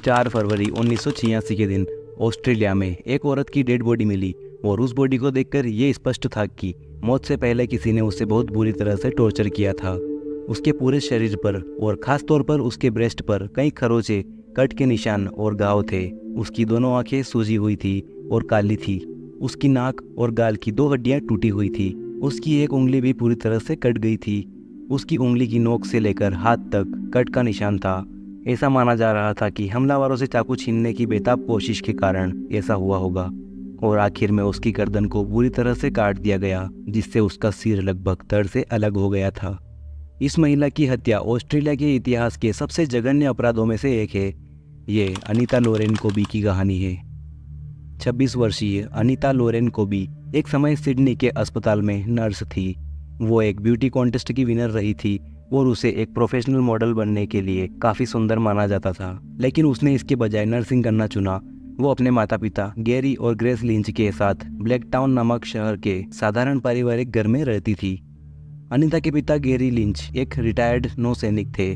4 फरवरी 1986 के दिन ऑस्ट्रेलिया में एक औरत की डेड बॉडी मिली और उस बॉडी को देखकर ये स्पष्ट था कि मौत से पहले किसी ने उसे बहुत बुरी तरह से टॉर्चर किया था। उसके पूरे शरीर पर और खास तौर पर उसके ब्रेस्ट पर कई खरोंचे, कट के निशान और घाव थे। उसकी दोनों आंखें सूजी हुई थी और काली थी। उसकी नाक और गाल की 2 हड्डियां टूटी हुई थी। उसकी एक उंगली भी पूरी तरह से कट गई थी। उसकी उंगली की नोक से लेकर हाथ तक कट का निशान था। ऐसा माना जा रहा था कि हमलावरों से चाकू छीनने की बेताब कोशिश के कारण ऐसा हुआ होगा और आखिर में उसकी गर्दन को बुरी तरह से काट दिया गया, जिससे उसका सिर लगभग धड़ से अलग हो गया था। इस महिला की हत्या ऑस्ट्रेलिया के इतिहास के सबसे जघन्य अपराधों में से एक है। ये अनीता लोरेन कोबी की कहानी है। 26 वर्षीय अनीता लोरेन कोबी एक समय सिडनी के अस्पताल में नर्स थी। वो एक ब्यूटी कॉन्टेस्ट की विनर रही थी और उसे एक प्रोफेशनल मॉडल बनने के लिए काफ़ी सुंदर माना जाता था, लेकिन उसने इसके बजाय नर्सिंग करना चुना। वो अपने माता पिता गैरी और ग्रेस लिंच के साथ ब्लैक टाउन नामक शहर के साधारण पारिवारिक घर में रहती थी। अनीता के पिता गैरी लिंच एक रिटायर्ड नौसैनिक थे।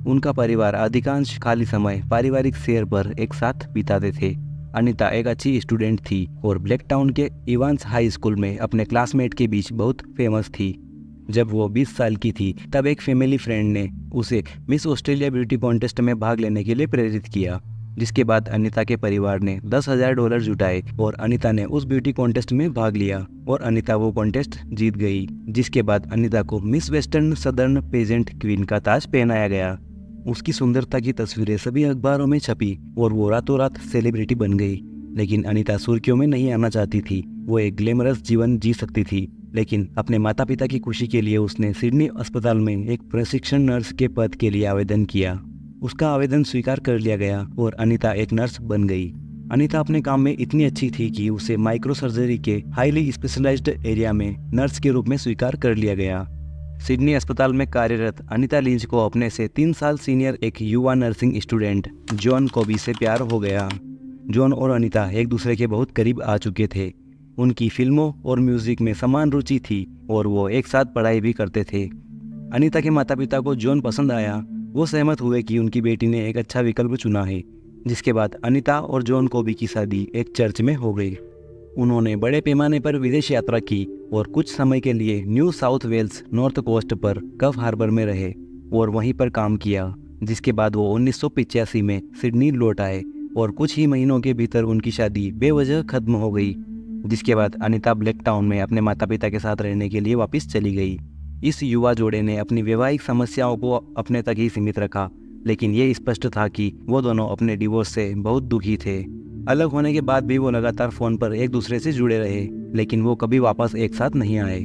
उनका परिवार अधिकांश खाली समय पारिवारिक सैर पर एक साथ बिताते थे। अनीता एक अच्छी स्टूडेंट थी और ब्लैक टाउन के इवांस हाई स्कूल में अपने क्लासमेट के बीच बहुत फेमस थी। जब वो 20 साल की थी तब एक फैमिली फ्रेंड ने उसे मिस ऑस्ट्रेलिया ब्यूटी कॉन्टेस्ट में भाग लेने के लिए प्रेरित किया, जिसके बाद अनीता के परिवार ने $10,000 जुटाए और अनीता ने उस ब्यूटी कॉन्टेस्ट में भाग लिया और अनीता वो कॉन्टेस्ट जीत गई, जिसके बाद अनीता को Miss Western Southern pageant queen का ताज पहनाया गया। उसकी सुंदरता की तस्वीरें सभी अखबारों में छपी और वो रातों रात सेलिब्रिटी बन गई। लेकिन अनीता सुर्खियों में नहीं आना चाहती थी। वो एक ग्लैमरस जीवन जी सकती थी, लेकिन अपने माता पिता की खुशी के लिए उसने सिडनी अस्पताल में एक प्रशिक्षण नर्स के पद के लिए आवेदन किया। उसका आवेदन स्वीकार कर लिया गया और अनीता एक नर्स बन गई। अनीता अपने काम में इतनी अच्छी थी कि उसे माइक्रो सर्जरी के हाईली स्पेशलाइज्ड एरिया में नर्स के रूप में स्वीकार कर लिया गया। सिडनी अस्पताल में कार्यरत अनीता लिंच को अपने से 3 साल सीनियर एक युवा नर्सिंग स्टूडेंट जॉन कोबी से प्यार हो गया। जॉन और अनीता एक दूसरे के बहुत करीब आ चुके थे। उनकी फिल्मों और म्यूजिक में समान रुचि थी और वो एक साथ पढ़ाई भी करते थे। अनीता के माता पिता को जॉन पसंद आया। वो सहमत हुए कि उनकी बेटी ने एक अच्छा विकल्प चुना है, जिसके बाद अनीता और जॉन कोबी की शादी एक चर्च में हो गई। उन्होंने बड़े पैमाने पर विदेश यात्रा की और कुछ समय के लिए New South Wales North Coast पर कफ हार्बर में रहे और वहीं पर काम किया, जिसके बाद वो 1985 में सिडनी लौट आए और कुछ ही महीनों के भीतर उनकी शादी बेवजह खत्म हो गई, जिसके बाद अनीता ब्लैक टाउन में अपने माता पिता के साथ रहने के लिए वापस चली गई। इस युवा जोड़े ने अपनी वैवाहिक समस्याओं को अपने तक ही सीमित रखा, लेकिन ये स्पष्ट था कि वो दोनों अपने डिवोर्स से बहुत दुखी थे। अलग होने के बाद भी वो लगातार फ़ोन पर एक दूसरे से जुड़े रहे, लेकिन वो कभी वापस एक साथ नहीं आए।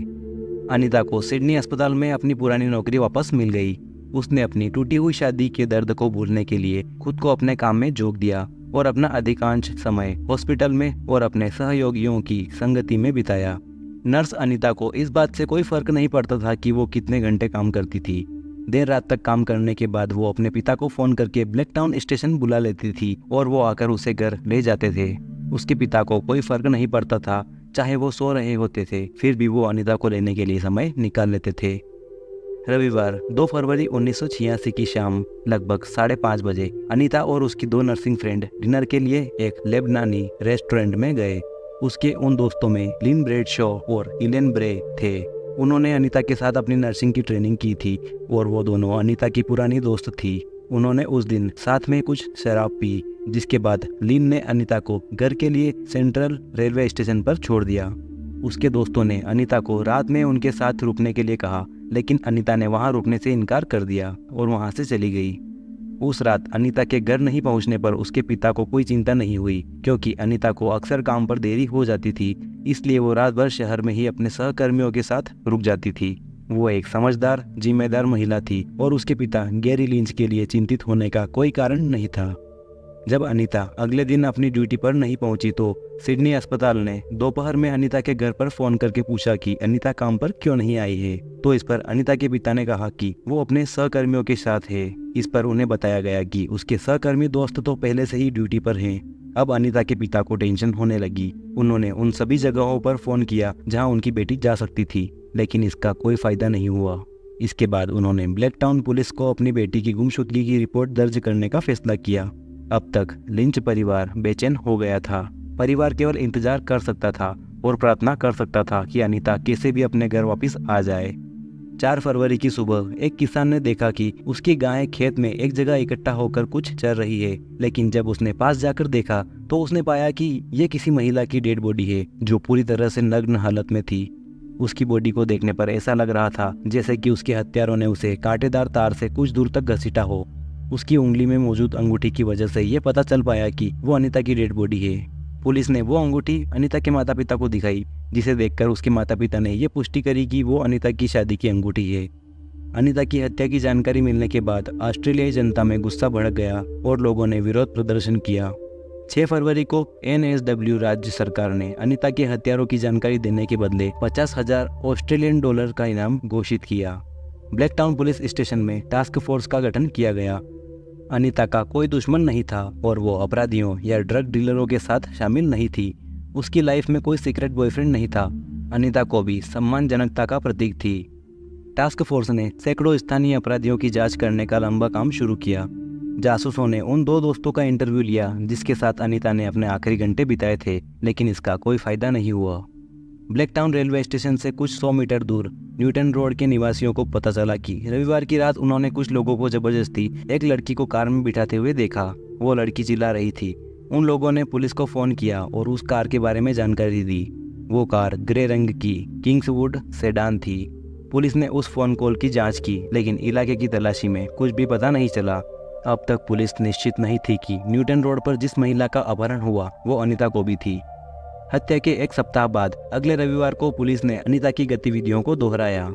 अनीता को सिडनी अस्पताल में अपनी पुरानी नौकरी वापस मिल गई। उसने अपनी टूटी हुई शादी के दर्द को भूलने के लिए खुद को अपने काम में झोंक दिया और अपना अधिकांश समय हॉस्पिटल में और अपने सहयोगियों की संगति में बिताया। नर्स अनीता को इस बात से कोई फर्क नहीं पड़ता था कि वो कितने घंटे काम करती थी। देर रात तक काम करने के बाद वो अपने पिता को फ़ोन करके ब्लैक टाउन स्टेशन बुला लेती थी और वो आकर उसे घर ले जाते थे। उसके पिता को कोई फर्क नहीं पड़ता था, चाहे वो सो रहे होते थे, फिर भी वो अनीता को लेने के लिए समय निकाल लेते थे। रविवार 2 फरवरी 1986 की शाम लगभग 5:30 बजे अनीता और उसकी 2 नर्सिंग फ्रेंड डिनर के लिए एक लेबनानी रेस्टोरेंट में गए। उसके उन दोस्तों में लिन ब्रेडशॉ और इलेन ब्रे थे। उन्होंने अनीता के साथ अपनी नर्सिंग की ट्रेनिंग की थी और वो दोनों अनीता की पुरानी दोस्त थी। उन्होंने उस दिन साथ में कुछ शराब पी, जिसके बाद लिन ने अनीता को घर के लिए सेंट्रल रेलवे स्टेशन पर छोड़ दिया। उसके दोस्तों ने अनीता को रात में उनके साथ रुकने के लिए कहा, लेकिन अनीता ने वहां रुकने से इनकार कर दिया और वहां से चली गई। उस रात अनीता के घर नहीं पहुंचने पर उसके पिता को कोई चिंता नहीं हुई, क्योंकि अनीता को अक्सर काम पर देरी हो जाती थी, इसलिए वो रात भर शहर में ही अपने सहकर्मियों के साथ रुक जाती थी। वो एक समझदार, जिम्मेदार महिला थी और उसके पिता गैरी लिंच के लिए चिंतित होने का कोई कारण नहीं था। जब अनीता अगले दिन अपनी ड्यूटी पर नहीं पहुंची तो सिडनी अस्पताल ने दोपहर में अनीता के घर पर फोन करके पूछा कि अनीता काम पर क्यों नहीं आई है। तो इस पर अनीता के पिता ने कहा कि वो अपने सहकर्मियों के साथ है। इस पर उन्हें बताया गया कि उसके सहकर्मी दोस्त तो पहले से ही ड्यूटी पर हैं। अब अनीता के पिता को टेंशन होने लगी। उन्होंने उन सभी जगहों पर फोन किया जहां उनकी बेटी जा सकती थी, लेकिन इसका कोई फायदा नहीं हुआ। इसके बाद उन्होंने ब्लैक टाउन पुलिस को अपनी बेटी की गुमशुदगी की रिपोर्ट दर्ज करने का फैसला किया। अब तक लिंच परिवार बेचैन हो गया था। परिवार केवल इंतजार कर सकता था और प्रार्थना कर सकता था कि अनीता कैसे भी अपने घर वापस आ जाए। 4 फरवरी की सुबह एक किसान ने देखा कि उसकी गायें खेत में एक जगह इकट्ठा होकर कुछ चर रही है, लेकिन जब उसने पास जाकर देखा तो उसने पाया कि ये किसी महिला की डेड बॉडी है जो पूरी तरह से नग्न हालत में थी। उसकी बॉडी को देखने पर ऐसा लग रहा था जैसे कि उसके हत्यारों ने उसे कांटेदार तार से कुछ दूर तक घसीटा हो। उसकी उंगली में मौजूद अंगूठी की वजह से ये पता चल पाया कि वो अनीता की डेड बॉडी है। पुलिस ने वो अंगूठी अनीता के माता पिता को दिखाई, जिसे देखकर उसके माता पिता ने ये पुष्टि करी कि वो अनीता की शादी की अंगूठी है। अनीता की हत्या की जानकारी मिलने के बाद ऑस्ट्रेलियाई जनता में गुस्सा भड़क गया और लोगों ने विरोध प्रदर्शन किया। 6 फरवरी को NSW राज्य सरकार ने अनीता के हत्यारों की जानकारी देने के बदले 50,000 ऑस्ट्रेलियन डॉलर का इनाम घोषित किया। ब्लैक टाउन पुलिस स्टेशन में टास्क फोर्स का गठन किया गया। अनीता का कोई दुश्मन नहीं था और वो अपराधियों या ड्रग डीलरों के साथ शामिल नहीं थी। उसकी लाइफ में कोई सीक्रेट बॉयफ्रेंड नहीं था। अनीता को भी सम्मानजनकता का प्रतीक थी। टास्क फोर्स ने सैकड़ों स्थानीय अपराधियों की जांच करने का लंबा काम शुरू किया। जासूसों ने उन 2 दोस्तों का इंटरव्यू लिया जिसके साथ अनीता ने अपने आखिरी घंटे बिताए थे, लेकिन इसका कोई फायदा नहीं हुआ। ब्लैक टाउन रेलवे स्टेशन से कुछ 100 मीटर दूर न्यूटन रोड के निवासियों को पता चला कि रविवार की रात उन्होंने कुछ लोगों को जबरदस्ती एक लड़की को कार में बिठाते हुए देखा। वो लड़की चिल्ला रही थी। उन लोगों ने पुलिस को फ़ोन किया और उस कार के बारे में जानकारी दी। वो कार ग्रे रंग की किंग्सवुड सेडान थी। पुलिस ने उस फ़ोन कॉल की जांच की, लेकिन इलाके की तलाशी में कुछ भी पता नहीं चला। अब तक पुलिस निश्चित नहीं थी कि न्यूटन रोड पर जिस महिला का अपहरण हुआ वो अनीता को भी थी। हत्या के 1 सप्ताह बाद अगले रविवार को पुलिस ने अनीता की गतिविधियों को दोहराया।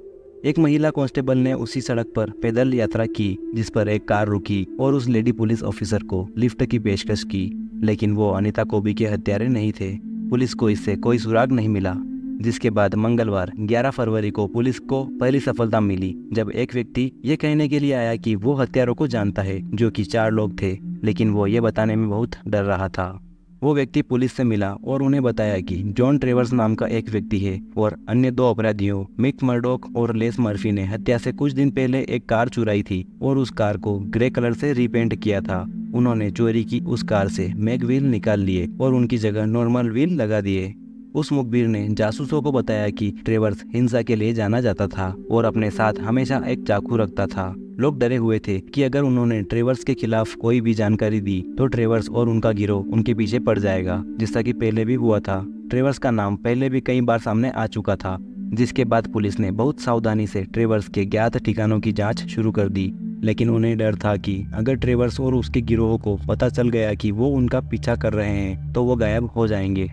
एक महिला कांस्टेबल ने उसी सड़क पर पैदल यात्रा की जिस पर एक कार रुकी और उस लेडी पुलिस ऑफिसर को लिफ्ट की पेशकश की, लेकिन वो अनीता कोबी के हत्यारे नहीं थे। पुलिस को इससे कोई सुराग नहीं मिला, जिसके बाद मंगलवार 11 फरवरी को पुलिस को पहली सफलता मिली जब एक व्यक्ति ये कहने के लिए आया कि वो हत्यारों को जानता है, जो कि 4 लोग थे, लेकिन वो ये बताने में बहुत डर रहा था। वो व्यक्ति पुलिस से मिला और उन्हें बताया कि जॉन ट्रेवर्स नाम का एक व्यक्ति है और अन्य 2 अपराधियों मिक मर्डोक और लेस मर्फी ने हत्या से कुछ दिन पहले एक कार चुराई थी और उस कार को ग्रे कलर से रीपेंट किया था। उन्होंने चोरी की उस कार से मैग व्हील निकाल लिए और उनकी जगह नॉर्मल व्हील लगा दिए। उस मुखबिर ने जासूसों को बताया कि ट्रेवर्स हिंसा के लिए जाना जाता था और अपने साथ हमेशा एक चाकू रखता था। लोग डरे हुए थे कि अगर उन्होंने ट्रेवर्स के खिलाफ कोई भी जानकारी दी तो ट्रेवर्स और उनका गिरोह उनके पीछे पड़ जाएगा, जैसा कि पहले भी हुआ था। ट्रेवर्स का नाम पहले भी कई बार सामने आ चुका था, जिसके बाद पुलिस ने बहुत सावधानी से ट्रेवर्स के ज्ञात ठिकानों की जाँच शुरू कर दी। लेकिन उन्हें डर था कि अगर ट्रेवर्स और उसके गिरोह को पता चल गया कि वो उनका पीछा कर रहे हैं तो वो गायब हो जाएंगे।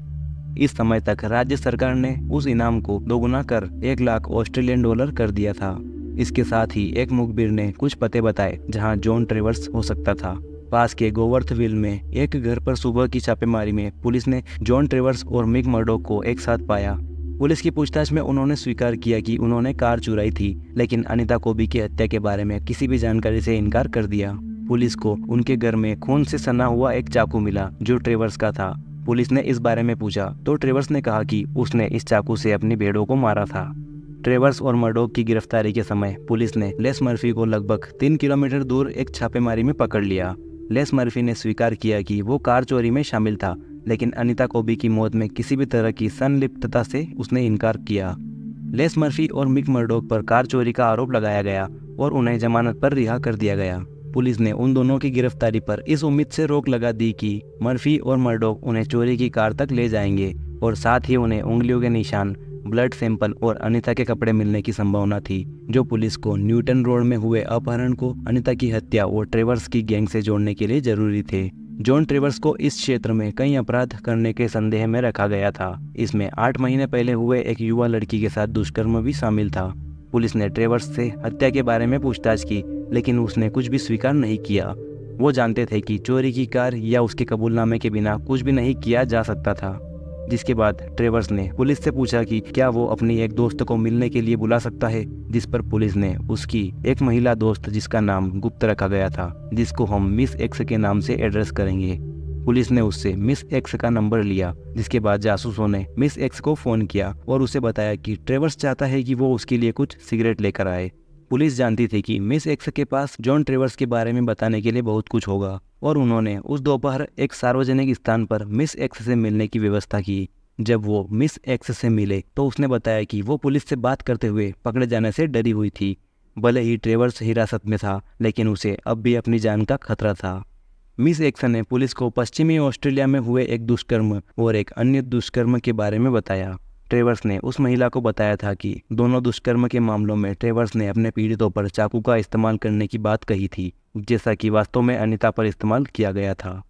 इस समय तक राज्य सरकार ने उस इनाम को दोगुना कर 1 लाख ऑस्ट्रेलियन डॉलर कर दिया था। इसके साथ ही एक मुखबिर ने कुछ पते बताए जहां जॉन ट्रेवर्स हो सकता था। पास के गोवर्थविल में एक घर पर सुबह की छापेमारी में पुलिस ने जॉन ट्रेवर्स और मिक मर्डोक को एक साथ पाया। पुलिस की पूछताछ में उन्होंने स्वीकार किया कि उन्होंने कार चुराई थी, लेकिन अनीता कोबी की हत्या के बारे में किसी भी जानकारी से इनकार कर दिया। पुलिस को उनके घर में खून से सना हुआ एक चाकू मिला जो ट्रेवर्स का था। पुलिस ने इस बारे में पूछा तो ट्रेवर्स ने कहा कि उसने इस चाकू से अपनी भेड़ों को मारा था। ट्रेवर्स और मर्डोक की गिरफ्तारी के समय पुलिस ने लेस मर्फी को लगभग 3 किलोमीटर दूर एक छापेमारी में पकड़ लिया। लेस मर्फी ने स्वीकार किया कि वो कार चोरी में शामिल था, लेकिन अनीता कोबी की मौत में किसी भी तरह की संलिप्तता से उसने इनकार किया। लेस मर्फी और मिक मर्डोक पर कार चोरी का आरोप लगाया गया और उन्हें जमानत पर रिहा कर दिया गया। पुलिस ने उन दोनों की गिरफ्तारी पर इस उम्मीद से रोक लगा दी कि मर्फी और मर्डोक उन्हें चोरी की कार तक ले जाएंगे और साथ ही उन्हें उंगलियों के निशान, ब्लड सैंपल और अनीता के कपड़े मिलने की संभावना थी, जो पुलिस को न्यूटन रोड में हुए अपहरण को अनीता की हत्या और ट्रेवर्स की गैंग से जोड़ने के लिए जरूरी थे। जॉन ट्रेवर्स को इस क्षेत्र में कई अपराध करने के संदेह में रखा गया था। इसमें 8 महीने पहले हुए एक युवा लड़की के साथ दुष्कर्म भी शामिल था। पुलिस ने ट्रेवर्स से हत्या के बारे में पूछताछ की, लेकिन उसने कुछ भी स्वीकार नहीं किया। वो जानते थे कि चोरी की कार या उसके कबूलनामे के बिना कुछ भी नहीं किया जा सकता था। जिसके बाद ट्रेवर्स ने पुलिस से पूछा कि क्या वो अपनी एक दोस्त को मिलने के लिए बुला सकता है, जिस पर पुलिस ने उसकी एक महिला दोस्त जिसका नाम गुप्त रखा गया था, जिसको हम मिस एक्स के नाम से एड्रेस करेंगे। पुलिस ने उससे मिस एक्स का नंबर लिया, जिसके बाद जासूसों ने मिस एक्स को फोन किया और उसे बताया कि ट्रेवर्स चाहता है कि वो उसके लिए कुछ सिगरेट लेकर आए। पुलिस जानती थी कि मिस एक्स के पास जॉन ट्रेवर्स के बारे में बताने के लिए बहुत कुछ होगा। और उन्होंने उस दोपहर एक सार्वजनिक स्थान पर मिस एक्स से मिलने की व्यवस्था की। जब वो मिस एक्स से मिले तो उसने बताया कि वो पुलिस से बात करते हुए पकड़े जाने से डरी हुई थी। भले ही ट्रेवर्स हिरासत में था, लेकिन उसे अब भी अपनी जान का खतरा था। मिस एक्स ने पुलिस को पश्चिमी ऑस्ट्रेलिया में हुए एक दुष्कर्म और एक अन्य दुष्कर्म के बारे में बताया। ट्रेवर्स ने उस महिला को बताया था कि दोनों दुष्कर्म के मामलों में ट्रेवर्स ने अपने पीड़ितों पर चाकू का इस्तेमाल करने की बात कही थी, जैसा कि वास्तव में अनीता पर इस्तेमाल किया गया था।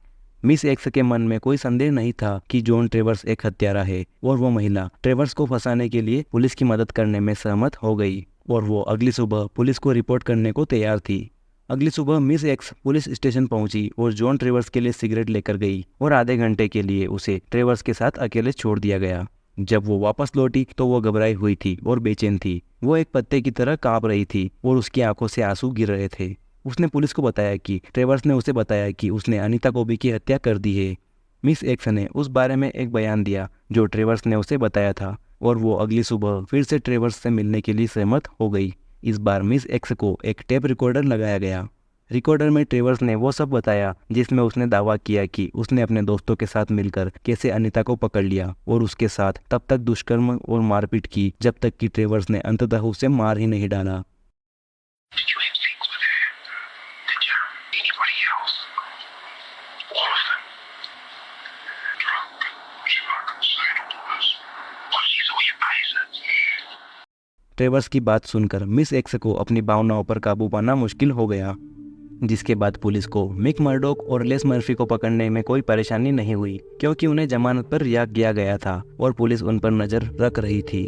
मिस एक्स के मन में कोई संदेह नहीं था कि जॉन ट्रेवर्स एक हत्यारा है, और वो महिला ट्रेवर्स को फंसाने के लिए पुलिस की मदद करने में सहमत हो गई, और वो अगली सुबह पुलिस को रिपोर्ट करने को तैयार थी। अगली सुबह मिस एक्स पुलिस स्टेशन पहुंची और जॉन ट्रेवर्स के लिए सिगरेट लेकर गई, और आधे घंटे के लिए उसे ट्रेवर्स के साथ अकेले छोड़ दिया गया। जब वो वापस लौटी तो वो घबराई हुई थी और बेचैन थी। वो एक पत्ते की तरह कांप रही थी और उसकी आंखों से आंसू गिर रहे थे। उसने पुलिस को बताया कि ट्रेवर्स ने उसे बताया कि उसने अनीता कोबी की हत्या कर दी है। मिस एक्स ने उस बारे में एक बयान दिया जो ट्रेवर्स ने उसे बताया था, और वो अगली सुबह फिर से ट्रेवर्स से मिलने के लिए सहमत हो गई। इस बार मिस एक्स को एक टेप रिकॉर्डर लगाया गया। रिकॉर्डर में ट्रेवर्स ने वो सब बताया जिसमें उसने दावा किया कि उसने अपने दोस्तों के साथ मिलकर कैसे अनीता को पकड़ लिया और उसके साथ तब तक दुष्कर्म और मारपीट की जब तक कि ट्रेवर्स ने अंततः उसे मार ही नहीं डाला। Did you have sex with her? Did you? Anybody else? All of them. Drunk. She fucking said all of us. What is all your pieces? ट्रेवर्स की बात सुनकर मिस एक्स को अपनी भावनाओं पर काबू पाना मुश्किल हो गया, जिसके बाद पुलिस को मिक मर्डोक और लेस मर्फी को पकड़ने में कोई परेशानी नहीं हुई, क्योंकि उन्हें जमानत पर रिहा किया गया था और पुलिस उन पर नजर रख रही थी।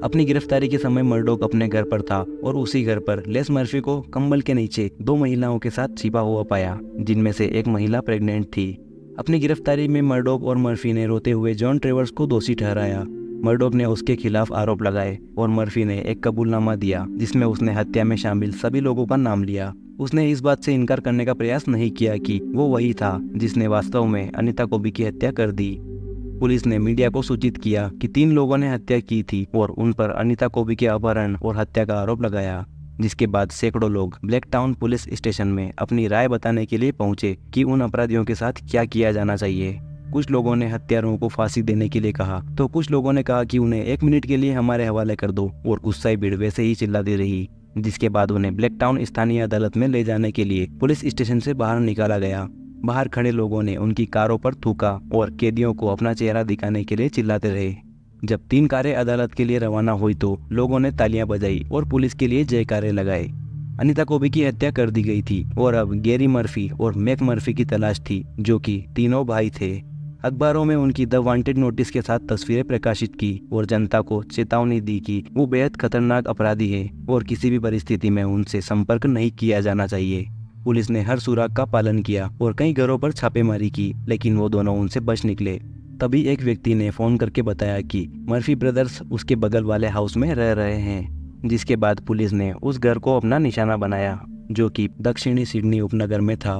अपनी गिरफ्तारी के समय मर्डोक अपने घर पर था और उसी घर पर लेस मर्फी को कंबल के नीचे 2 महिलाओं के साथ छिपा हुआ पाया, जिनमें से एक महिला प्रेग्नेंट थी। अपनी गिरफ्तारी में मर्डोक और मर्फी ने रोते हुए जॉन ट्रेवर्स को दोषी ठहराया। मर्डोक ने उसके खिलाफ आरोप लगाए और मर्फी ने एक कबूलनामा दिया जिसमें उसने हत्या में शामिल सभी लोगों का नाम लिया। उसने इस बात से इनकार करने का प्रयास नहीं किया कि वो वही था जिसने वास्तव में अनीता कोबी की हत्या कर दी। पुलिस ने मीडिया को सूचित किया कि 3 लोगों ने हत्या की थी और उन पर अनीता कोबी के अपहरण और हत्या का आरोप लगाया, जिसके बाद सैकड़ों लोग ब्लैक टाउन पुलिस स्टेशन में अपनी राय बताने के लिए पहुंचे कि उन अपराधियों के साथ क्या किया जाना चाहिए। कुछ लोगों ने हत्यारों को फांसी देने के लिए कहा तो कुछ लोगों ने कहा कि उन्हें 1 मिनट के लिए हमारे हवाले कर दो, और गुस्साई भीड़ वैसे ही चिल्लाती रही, जिसके बाद उन्हें ब्लैक टाउन स्थानीय अदालत में ले जाने के लिए पुलिस स्टेशन से बाहर निकाला गया। बाहर खड़े लोगों ने उनकी कारों पर थूका और कैदियों को अपना चेहरा दिखाने के लिए चिल्लाते रहे। जब 3 कारें अदालत के लिए रवाना हुई तो लोगों ने तालियां बजाई और पुलिस के लिए जयकारे लगाए। अनीता कोबी की हत्या कर दी गई थी और अब गैरी मर्फी और मैक मर्फी की तलाश थी, जो कि तीनों भाई थे। अखबारों में उनकी द वांटेड नोटिस के साथ तस्वीरें प्रकाशित की और जनता को चेतावनी दी कि वो बेहद खतरनाक अपराधी है और किसी भी परिस्थिति में उनसे संपर्क नहीं किया जाना चाहिए। पुलिस ने हर सुराग का पालन किया और कई घरों पर छापेमारी की, लेकिन वो दोनों उनसे बच निकले। तभी एक व्यक्ति ने फोन करके बताया कि मर्फी ब्रदर्स उसके बगल वाले हाउस में रह रहे हैं, जिसके बाद पुलिस ने उस घर को अपना निशाना बनाया, जो कि दक्षिणी सिडनी उपनगर में था।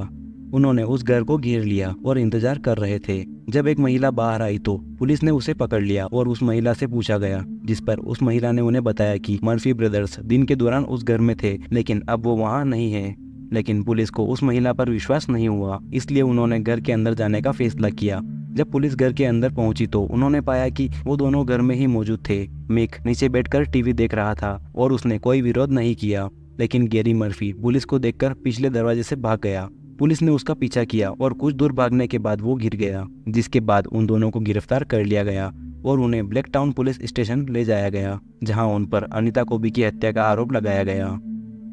उन्होंने उस घर को घेर लिया और इंतजार कर रहे थे। जब एक महिला बाहर आई तो पुलिस ने उसे पकड़ लिया और उस महिला से पूछा गया, जिस पर उस महिला ने उन्हें बताया कि मर्फी ब्रदर्स दिन के दौरान उस घर में थे, लेकिन अब वो वहाँ नहीं है। लेकिन पुलिस को उस महिला पर विश्वास नहीं हुआ, इसलिए उन्होंने घर के अंदर जाने का फैसला किया। जब पुलिस घर के अंदर पहुंची तो उन्होंने पाया कि वो दोनों घर में ही मौजूद थे। मिक नीचे बैठकर टीवी देख रहा था और उसने कोई विरोध नहीं किया, लेकिन गैरी मर्फी पुलिस को देखकर पिछले दरवाजे से भाग गया। पुलिस ने उसका पीछा किया और कुछ दूर भागने के बाद वो गिर गया, जिसके बाद उन दोनों को गिरफ्तार कर लिया गया और उन्हें ब्लैक टाउन पुलिस स्टेशन ले जाया गया, जहां उन पर अनीता कोबी की हत्या का आरोप लगाया गया।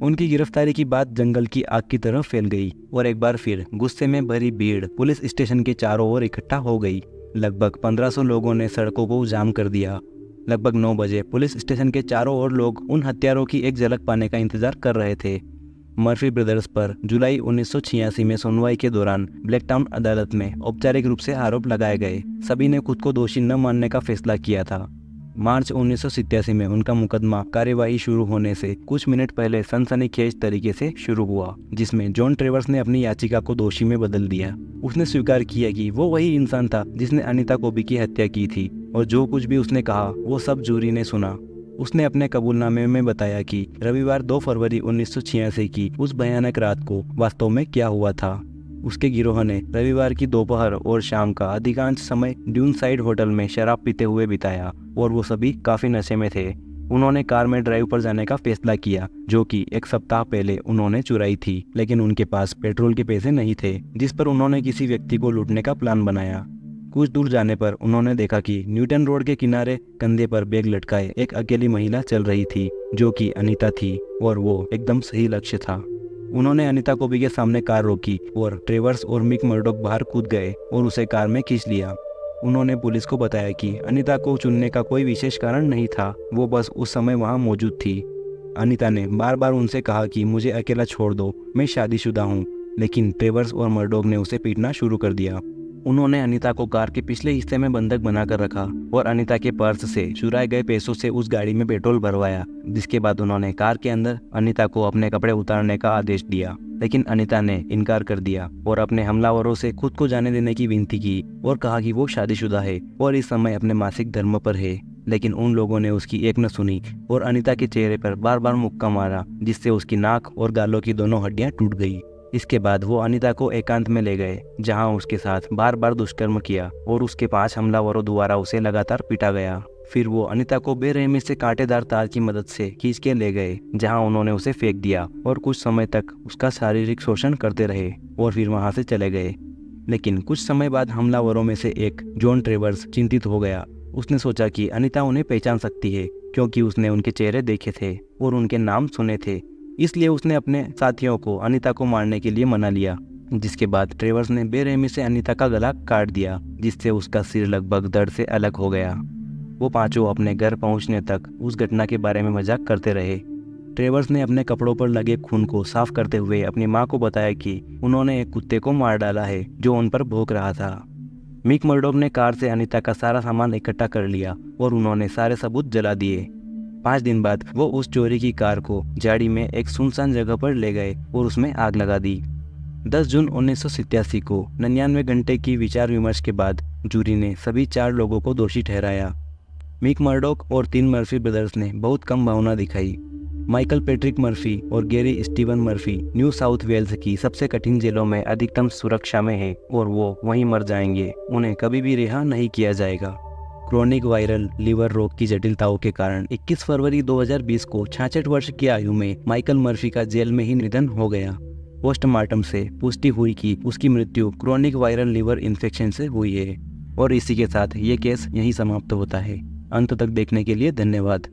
उनकी गिरफ्तारी की बात जंगल की आग की तरह फैल गई और एक बार फिर गुस्से में भरी भीड़ पुलिस स्टेशन के चारों ओर इकट्ठा हो गई। लगभग 1500 लोगों ने सड़कों को जाम कर दिया। लगभग 9 बजे पुलिस स्टेशन के चारों ओर लोग उन हत्यारों की एक झलक पाने का इंतजार कर रहे थे। मर्फी ब्रदर्स पर जुलाई 1986 में सुनवाई के दौरान ब्लैक टाउन अदालत में औपचारिक रूप से आरोप लगाए गए। सभी ने खुद को दोषी न मानने का फैसला किया था। मार्च 1987 में उनका मुकदमा कार्यवाही शुरू होने से कुछ मिनट पहले सनसनीखेज तरीके से शुरू हुआ, जिसमें जॉन ट्रेवर्स ने अपनी याचिका को दोषी में बदल दिया। उसने स्वीकार किया कि वो वही इंसान था जिसने अनीता कोबी की हत्या की थी और जो कुछ भी उसने कहा वो सब जूरी ने सुना। उसने अपने कबूलनामे में बताया कि रविवार 2 फरवरी 1986 की उस भयानक रात को वास्तव में क्या हुआ था। उसके गिरोह ने रविवार की दोपहर और शाम का अधिकांश समय ड्यून साइड होटल में शराब पीते हुए बिताया और वो सभी काफी नशे में थे। उन्होंने कार में ड्राइव पर जाने का फैसला किया, जो कि एक सप्ताह पहले उन्होंने चुराई थी, लेकिन उनके पास पेट्रोल के पैसे नहीं थे, जिस पर उन्होंने किसी व्यक्ति को लूटने का प्लान बनाया। कुछ दूर जाने पर उन्होंने देखा कि न्यूटन रोड के किनारे कंधे पर बैग लटकाए एक अकेली महिला चल रही थी, जो कि अनीता थी, और वो एकदम सही लक्ष्य था। उन्होंने अनीता कोबी के सामने कार रोकी और ट्रेवर्स और मिक मर्डोक बाहर कूद गए और उसे कार में खींच लिया। उन्होंने पुलिस को बताया कि अनीता को चुनने का कोई विशेष कारण नहीं था, वो बस उस समय वहां मौजूद थी। अनीता ने बार बार उनसे कहा कि मुझे अकेला छोड़ दो, मैं शादीशुदा हूँ, लेकिन ट्रेवर्स और मर्डोक ने उसे पीटना शुरू कर दिया। उन्होंने अनीता को कार के पिछले हिस्से में बंधक बनाकर रखा और अनीता के पर्स से चुराए गए पैसों से उस गाड़ी में पेट्रोल भरवाया, जिसके बाद उन्होंने कार के अंदर अनीता को अपने कपड़े उतारने का आदेश दिया, लेकिन अनीता ने इनकार कर दिया और अपने हमलावरों से खुद को जाने देने की विनती की और कहा कि वो शादीशुदा है और इस समय अपने मासिक धर्म पर है। लेकिन उन लोगों ने उसकी एक न सुनी और अनीता के चेहरे पर बार बार मुक्का मारा, जिससे उसकी नाक और गालों की दोनों हड्डियां टूट गई। इसके बाद वो अनीता को एकांत में ले गए, जहां उसके साथ बार बार दुष्कर्म किया और उसके 5 हमलावरों द्वारा उसे लगातार पीटा गया। फिर वो अनीता को बेरहमी से कांटेदार तार की मदद से खींच के ले गए, जहां उन्होंने उसे फेंक दिया और कुछ समय तक उसका शारीरिक शोषण करते रहे और फिर वहां से चले गए। लेकिन कुछ समय बाद हमलावरों में से एक, जॉन ट्रेवर्स, चिंतित हो गया। उसने सोचा कि अनीता उन्हें पहचान सकती है, क्योंकि उसने उनके चेहरे देखे थे और उनके नाम सुने थे। इसलिए उसने अपने साथियों को अनीता को मारने के लिए मना लिया, जिसके बाद ट्रेवर्स ने बेरहमी से अनीता का गला काट दिया, जिससे उसका सिर लगभग दर्द से अलग हो गया। वो पांचों अपने घर पहुंचने तक उस घटना के बारे में मजाक करते रहे। ट्रेवर्स ने अपने कपड़ों पर लगे खून को साफ करते हुए अपनी मां को बताया कि उन्होंने एक कुत्ते को मार डाला है जो उन पर भौंक रहा था। मिक मर्डोक ने कार से अनीता का सारा सामान इकट्ठा कर लिया और उन्होंने सारे सबूत जला दिए। 5 दिन बाद वो उस चोरी की कार को झाड़ी में एक सुनसान जगह पर ले गए और उसमें आग लगा दी। 10 जून 1987 को 99 घंटे की विचार विमर्श के बाद जूरी ने सभी 4 लोगों को दोषी ठहराया। मिक मर्डोक और 3 मर्फी ब्रदर्स ने बहुत कम भावना दिखाई। माइकल पैट्रिक मर्फी और Gary Steven Murphy New South Wales की सबसे कठिन जेलों में अधिकतम सुरक्षा में है और वो वहीं मर जाएंगे। उन्हें कभी भी रिहा नहीं किया जाएगा। क्रोनिक वायरल लीवर रोग की जटिलताओं के कारण 21 फरवरी 2020 को 66 वर्ष की आयु में माइकल मर्फी का जेल में ही निधन हो गया। पोस्टमार्टम से पुष्टि हुई कि उसकी मृत्यु क्रोनिक वायरल लीवर इन्फेक्शन से हुई है। और इसी के साथ ये केस यहीं समाप्त होता है। अंत तक देखने के लिए धन्यवाद।